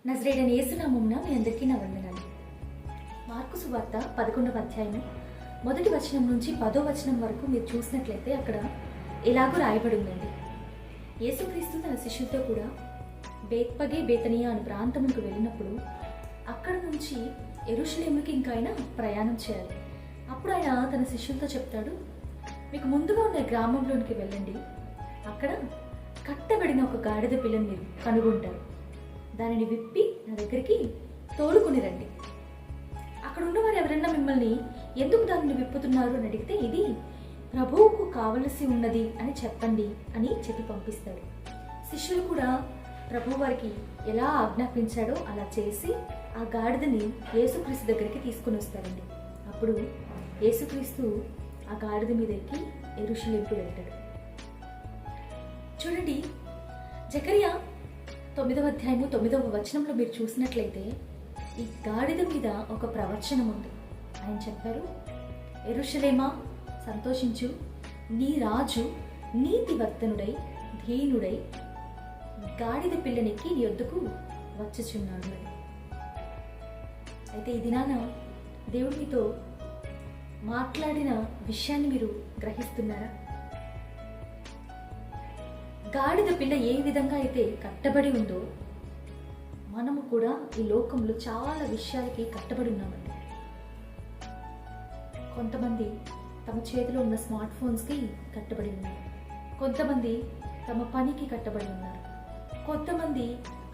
నజరేయుడైన యేసు నామమున మీ అందరికీ నా వందనాలు. మార్కు సువార్త 11వ అధ్యాయం మొదటి వచనం నుంచి 10వ వచనం వరకు మీరు చూసినట్లయితే అక్కడ ఎలాగో రాయబడి ఉందండి. యేసుక్రీస్తు తన శిష్యులతో కూడా బేత్పగే బేతనియా అనే ప్రాంతములకు వెళ్ళినప్పుడు అక్కడ నుంచి యెరూషలేముకి ఇంకా ఆయన ప్రయాణం చేయాలి. అప్పుడు ఆయన తన శిష్యులతో చెప్తాడు, మీకు ముందుగా ఉన్న గ్రామంలోనికి వెళ్ళండి, అక్కడ కట్టబడిన ఒక గాడిద పిల్లని మీరు కనుగొంటారు, దానిని విప్పి నా దగ్గరికి తోలుకుని రండి. అక్కడ ఉన్నవారు ఎవరైనా మిమ్మల్ని ఎందుకు దానిని విప్పుతున్నారు అని అడిగితే ఇది ప్రభువుకు కావలసి ఉన్నది అని చెప్పండి అని చెప్పి పంపిస్తాడు. శిష్యులు కూడా ప్రభు వారికి ఎలా ఆజ్ఞాపించాడో అలా చేసి ఆ గాడిదని యేసుక్రీస్తు దగ్గరికి తీసుకుని వస్తారండి. అప్పుడు యేసుక్రీస్తు ఆ గాడిద మీద ఎక్కి యెరూషలేముకు వెళ్తాడు. చూడండి, జకరియా 9వ అధ్యాయము 9వ వచనంలో మీరు చూసినట్లయితే ఈ గాడిద మీద ఒక ప్రవచనం ఉంది. ఆయన చెప్పారు, యెరూషలేమా సంతోషించు, నీ రాజు నీతివర్తనుడై ధీనుడై గాడిద పిల్లనికి నీ వద్దకు వచ్చుచున్నాడు అని. అయితే ఈ దినాన దేవుడు మీతో మాట్లాడిన విషయాన్ని మీరు గ్రహిస్తున్నారా? గాడిద పిల్ల ఏ విధంగా అయితే కట్టబడి ఉందో మనము కూడా ఈ లోకంలో చాలా విషయాలకి కట్టబడి ఉన్నామండి. కొంతమంది తమ చేతిలో ఉన్న స్మార్ట్ ఫోన్స్కి కట్టబడి ఉన్నారు, కొంతమంది తమ పనికి కట్టబడి ఉన్నారు, కొంతమంది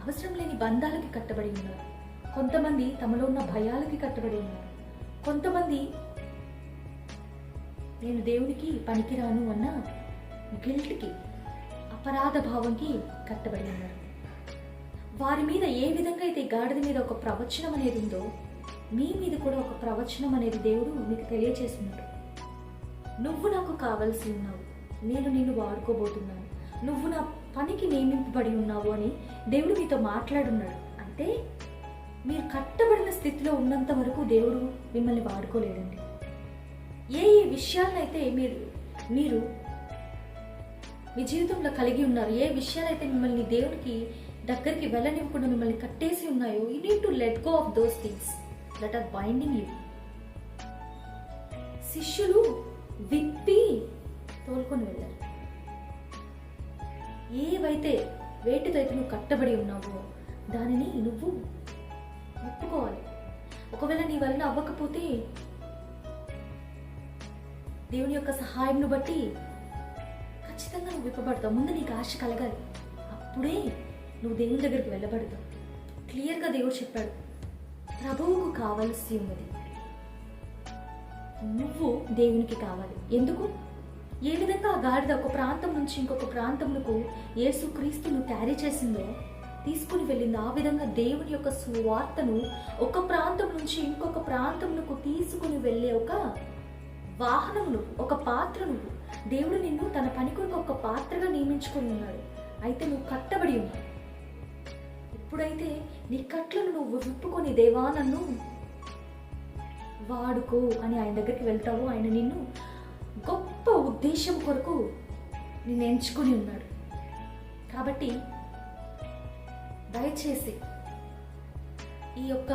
అవసరం లేని బంధాలకి కట్టబడి ఉన్నారు, కొంతమంది తమలో ఉన్న భయాలకి కట్టబడి ఉన్నారు, కొంతమంది నేను దేవునికి పనికిరాను అన్న గిల్ట్కి అపరాధ భావంకి కట్టబడి ఉన్నారు. వారి మీద ఏ విధంగా అయితే గాడిద మీద ఒక ప్రవచనం అనేది ఉందో మీ మీద కూడా ఒక ప్రవచనం అనేది దేవుడు మీకు తెలియచేస్తున్నాడు. నువ్వు నాకు కావలసి ఉన్నావు, నేను నిన్ను వాడుకోబోతున్నాను, నువ్వు నా పనికి నియమింపబడి ఉన్నావు అని దేవుడు మీతో మాట్లాడున్నాడు. అంటే మీరు కట్టబడిన స్థితిలో ఉన్నంత వరకు దేవుడు మిమ్మల్ని వాడుకోలేడండి. ఏ విషయాలనైతే మీరు మీ జీవితంలో కలిగి ఉన్నారు, ఏ విషయాలైతే మిమ్మల్ని దేవునికి దగ్గరికి వెళ్ళనివ్వకుండా మిమ్మల్ని కట్టేసి ఉన్నాయో, you need to let go of those things that are binding you. శిష్యులు విప్పి తోలుకొని వెళ్ళారు. ఏవైతే వేటితో అయితే నువ్వు కట్టబడి ఉన్నావో దానిని నువ్వు విప్పుకోవాలి. ఒకవేళ నీ వలన అవ్వకపోతే దేవుని యొక్క సహాయంను బట్టి ఖచ్చితంగా నువ్వు విప్పబడతావు. ముందు నీకు ఆశ కలగాలి, అప్పుడే నువ్వు దేవుని దగ్గరికి వెళ్ళబడతావు. క్లియర్గా దేవుడు చెప్పాడు, ప్రభువుకు కావలసి ఉన్నది, నువ్వు దేవునికి కావాలి. ఎందుకు? ఏ విధంగా ఆ గాడిద ఒక ప్రాంతం నుంచి ఇంకొక ప్రాంతమునకు యేసుక్రీస్తును క్యారీ చేసిందో, తీసుకుని వెళ్ళిందో, ఆ విధంగా దేవుని యొక్క సువార్తను ఒక ప్రాంతం నుంచి ఇంకొక ప్రాంతమునకు తీసుకుని వెళ్ళే ఒక వాహనం నువ్వు, ఒక పాత్ర నువ్వు. దేవుడు నిన్ను తన పని కొరకు ఒక పాత్రగా నియమించుకొని ఉన్నాడు. అయితే నువ్వు కట్టబడి ఉన్నావు. ఇప్పుడైతే నీ కట్లను నువ్వు విప్పుకొని, దేవా నన్ను వాడుకో అని ఆయన దగ్గరికి వెళ్తావు. ఆయన నిన్ను గొప్ప ఉద్దేశం కొరకు నిన్ను ఎంచుకొని ఉన్నాడు. కాబట్టి దయచేసి ఈ యొక్క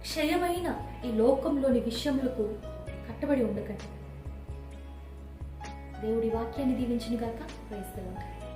క్షయమైన ఈ లోకంలోని విషయములకు కట్టబడి ఉండకండి. దేవుడి వాక్యాన్ని దీవించును గాక. Praise the lord.